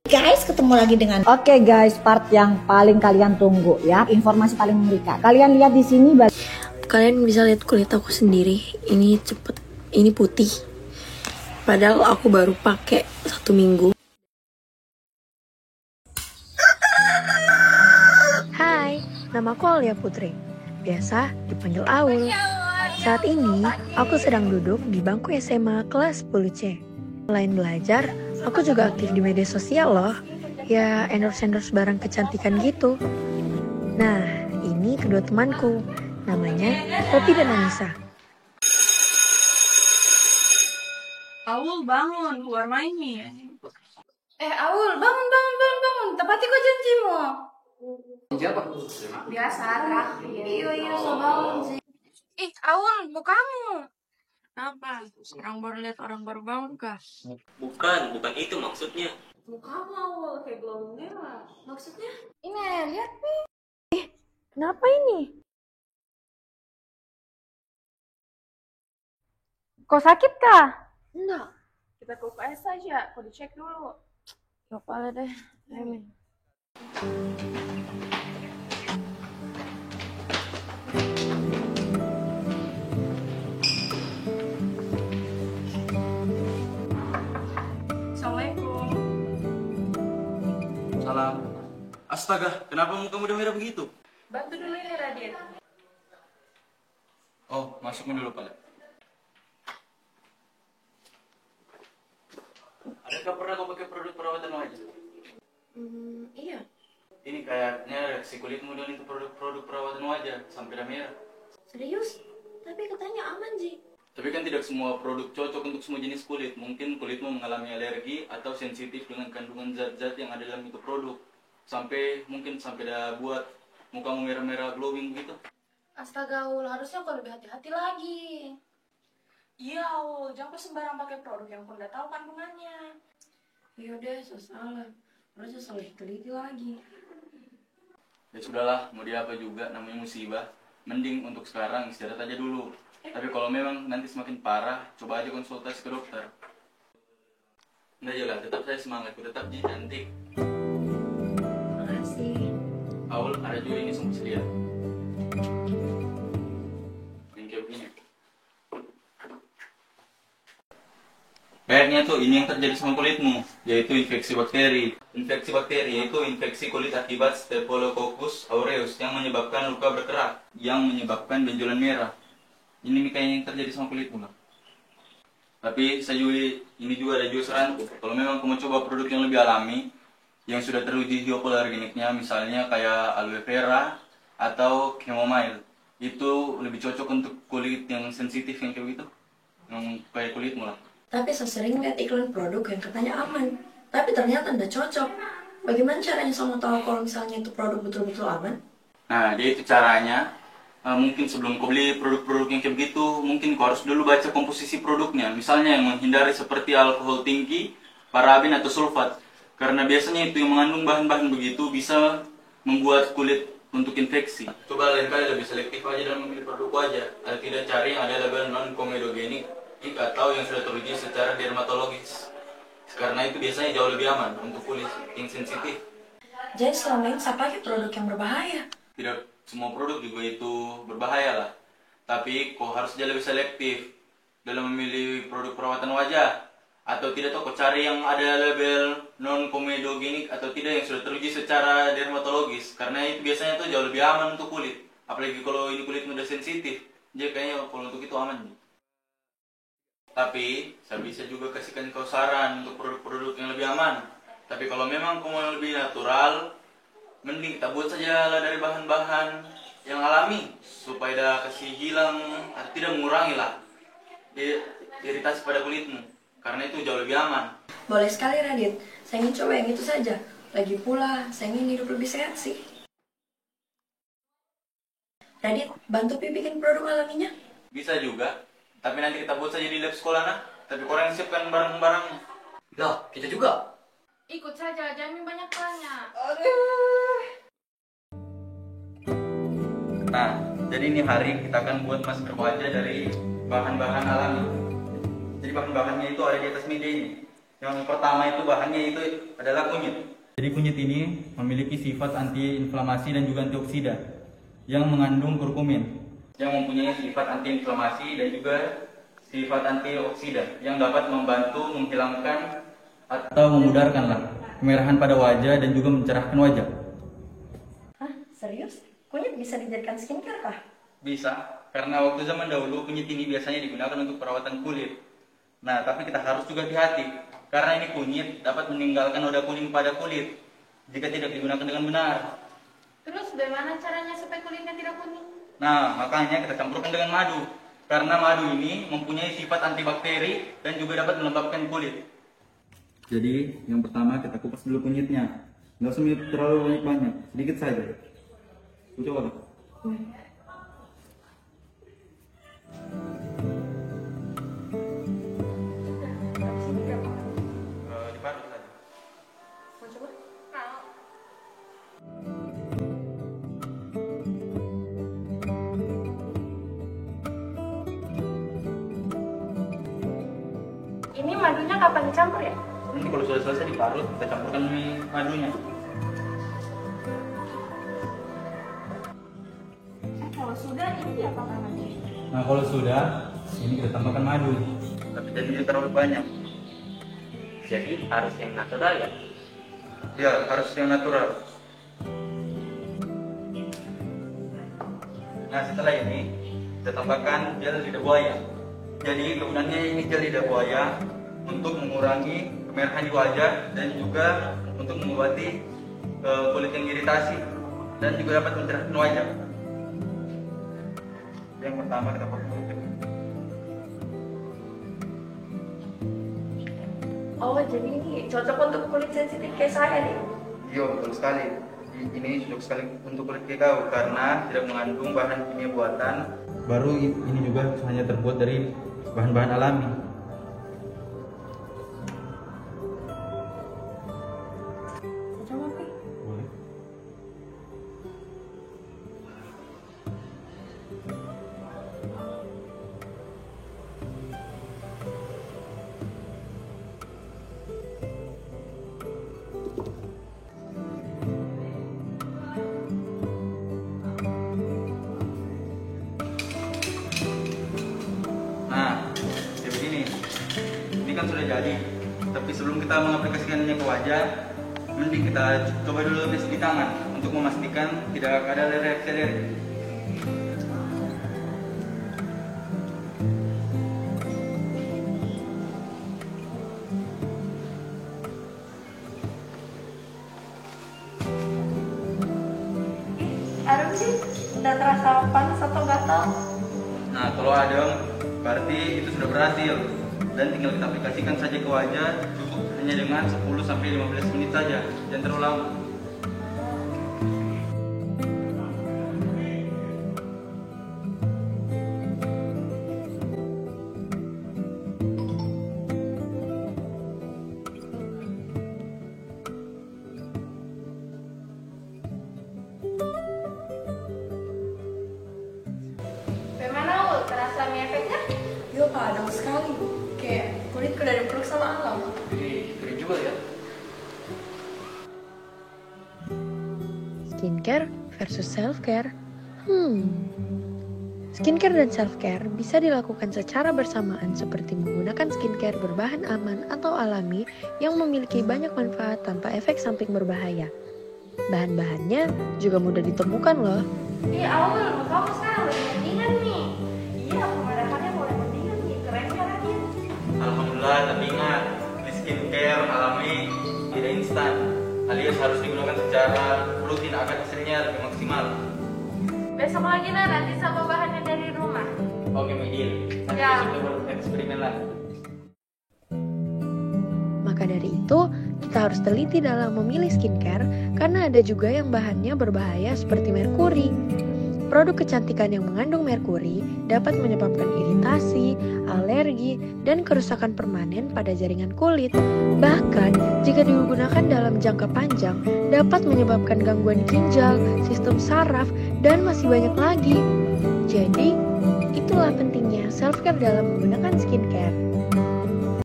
Guys, ketemu lagi dengan Oke guys, part yang paling kalian tunggu ya, informasi paling mengerikan. Kalian lihat di sini, kalian bisa lihat kulit aku sendiri. Ini cepet, ini putih. Padahal aku baru pakai 1 minggu. Hai, nama aku Aulia Putri. Biasa dipanggil Aul. Saat ini aku sedang duduk di bangku SMA kelas 10C. Selain belajar, aku juga aktif di media sosial loh. Ya, endorse barang kecantikan gitu. Nah, ini kedua temanku. Namanya Poppy dan Anissa. Aul, bangun, keluar main nih. Aul, bangun. Tepati kok janjimu. Siapa? Biasa, terakhir. Iya, bangun sih. Aul, bukamu. Kenapa? Orang baru lihat orang baru bangun kah? Bukan itu maksudnya. Mukamu, Aul, kayak belum merah. Maksudnya? Ini, lihat nih. Kenapa ini? Kau sakit kah? Enggak. Kita ke UKS saja, kau dicek dulu. Ya kepala deh. Amin. Assalamualaikum. Salam. Astaga, kenapa mukamu udah merah begitu? Bantu dulu ini Radit. Oh, masukin dulu Pak. Adakah pernah kau pakai produk perawatan wajah? Iya. Ini kayaknya reaksi kulitmu dengan itu produk perawatan wajah sampai udah merah. Serius? Tapi katanya aman, Ji. Tapi kan tidak semua produk cocok untuk semua jenis kulit. Mungkin kulitmu mengalami alergi atau sensitif dengan kandungan zat-zat yang ada dalam itu produk. Sampai dah buat mukamu merah-merah glowing gitu. Astaga, Aul, harusnya kau lebih hati-hati lagi. Iya, Aul, jangan kau sembarang pakai produk yang kau nggak tahu kandungannya. Ya udah, salah. Harusnya salah teliti lagi. Ya sudahlah, mau diapa juga, namanya musibah. Mending untuk sekarang istirahat aja dulu. Tapi kalau memang nanti semakin parah, coba aja konsultasi ke dokter. Nggak jelas, tetap saya semangat, tetap jadi cantik. Makasih. Aul, ada juga ini semua lihat. Yang kayak begini. Kayaknya tuh ini yang terjadi sama kulitmu, yaitu infeksi bakteri. Infeksi bakteri yaitu infeksi kulit akibat Staphylococcus aureus yang menyebabkan luka berkerak, yang menyebabkan benjolan merah. Ini kayaknya yang terjadi sama kulitmu lah. Tapi ini juga ada saranku. Kalau memang kamu coba produk yang lebih alami, yang sudah teruji hipoalergeniknya, misalnya kayak aloe vera atau chamomile, itu lebih cocok untuk kulit yang sensitif yang kayak gitu, yang kayak kulitmu lah. Tapi saya sering lihat iklan produk yang katanya aman, tapi ternyata tidak cocok. Bagaimana caranya sama tahu kalau misalnya itu produk betul-betul aman? Nah, jadi itu caranya. Mungkin sebelum kau beli produk-produk yang kayak begitu, mungkin kau harus dulu baca komposisi produknya. Misalnya yang menghindari seperti alkohol tinggi, paraben atau sulfat. Karena biasanya itu yang mengandung bahan-bahan begitu bisa membuat kulit untuk infeksi. Coba lain kali lebih selektif aja dalam memilih produk wajah. Atau tidak cari yang ada label non-komedogenik atau yang sudah teruji secara dermatologis. Karena itu biasanya jauh lebih aman untuk kulit yang sensitif. Jadi selama ini saya pakai produk yang berbahaya. Tidak semua produk juga itu berbahaya lah. Tapi kau harus lebih selektif dalam memilih produk perawatan wajah. Atau tidak tahu kau cari yang ada label non-komedogenik atau tidak yang sudah teruji secara dermatologis. Karena itu biasanya tuh jauh lebih aman untuk kulit. Apalagi kalau ini kulit udah sensitif. Jadi kayaknya kalau untuk itu aman. Tapi saya bisa juga kasihkan kau saran untuk produk-produk yang lebih aman. Tapi kalau memang kau mau lebih natural, mending kita buat saja lah dari bahan-bahan yang alami supaya dah kasih hilang atau tidak mengurangi lah iritasi pada kulitmu. Karena itu jauh lebih aman. Boleh sekali Radit, saya ingin coba yang itu saja. Lagi pula, saya ingin hidup lebih sehat sih. Radit, bantu Pi bikin produk alaminya. Bisa juga, tapi nanti kita buat saja di lab sekolah nah. Tapi korang siapkan barang-barangnya. Lah, kita juga. Ikut saja, jangan banyak tanya. Nah, jadi ini hari kita akan buat masker wajah dari bahan-bahan alami. Jadi bahan-bahannya itu ada di atas meja ini. Yang pertama itu bahannya itu adalah kunyit. Jadi kunyit ini memiliki sifat anti-inflamasi dan juga antioksida yang mengandung kurkumin yang mempunyai sifat anti-inflamasi dan juga sifat antioksida yang dapat membantu menghilangkan atau memudarkanlah kemerahan pada wajah dan juga mencerahkan wajah. Hah? Serius? Kunyit bisa dijadikan skincare kah? Bisa, karena waktu zaman dahulu kunyit ini biasanya digunakan untuk perawatan kulit. Nah, tapi kita harus juga hati-hati karena ini kunyit dapat meninggalkan noda kuning pada kulit jika tidak digunakan dengan benar. Terus bagaimana caranya supaya kulitnya tidak kuning? Nah, makanya kita campurkan dengan madu. Karena madu ini mempunyai sifat antibakteri dan juga dapat melembabkan kulit. Jadi, yang pertama kita kupas dulu kunyitnya. Nggak usah terlalu banyak, sedikit saja. Coba. Diparut saja. Mau coba? Ini madunya kapan dicampur ya? Nanti kalau sudah selesai diparut, kita campurkan madunya. Kalau sudah ini apa namanya? Nah, kalau sudah, ini kita tambahkan madu. Tapi jangan terlalu banyak. Jadi harus yang natural ya? Ya, harus yang natural. Nah, setelah ini kita tambahkan gel lidah buaya. Jadi kegunaannya ini gel lidah buaya untuk mengurangi kemerahan di wajah dan juga untuk mengobati kulit yang iritasi dan juga dapat mencerahkan wajah. Yang pertama kita pakai dulu. Oh, jadi ini cocok untuk kulit sensitif kayak saya nih. Iya, betul sekali. Ini cocok sekali untuk kulit kau karena tidak mengandung bahan kimia buatan. Baru ini juga hanya terbuat dari bahan-bahan alami. Coba, Pi. Boleh. Nah, kayak begini. Ini kan sudah jadi. Tapi sebelum kita mengaplikasikannya ke wajah, mending kita coba dulu tes di tangan untuk memastikan tidak ada reaksi alergi. Aduh sih, udah terasa panas atau gatal? Nah, kalau adem, berarti itu sudah berhasil. Dan tinggal kita aplikasikan saja ke wajah, cukup hanya dengan 10-15 menit saja, jangan terlalu lama. Bagaimana Ul? Terasa mie efeknya? Yo, padang sekali. Kayak kulitku udah dipeluk sama alam. Jadi keren juga ya. Skincare versus self-care. Skincare dan self-care bisa dilakukan secara bersamaan seperti menggunakan skincare berbahan aman atau alami yang memiliki banyak manfaat tanpa efek samping berbahaya. Bahan-bahannya juga mudah ditemukan loh. Iya Aul, kamu sekarang udah mendingan nih. Iya, pemadahannya mulai mendingan nih. Kerennya lagi. Alhamdulillah, tapi ingat, di skincare alami tidak instan, alias harus digunakan secara rutin agar hasilnya lebih maksimal. Besok lagi lah, nanti sama bahannya dari rumah. Oke, Medil. Nanti Ya. besok kita eksperimen lagi. Maka dari itu, kita harus teliti dalam memilih skincare karena ada juga yang bahannya berbahaya seperti merkuri. Produk kecantikan yang mengandung merkuri dapat menyebabkan iritasi, alergi, dan kerusakan permanen pada jaringan kulit. Bahkan, jika digunakan dalam jangka panjang, dapat menyebabkan gangguan ginjal, sistem saraf, dan masih banyak lagi. Jadi, itulah pentingnya self-care dalam menggunakan skincare.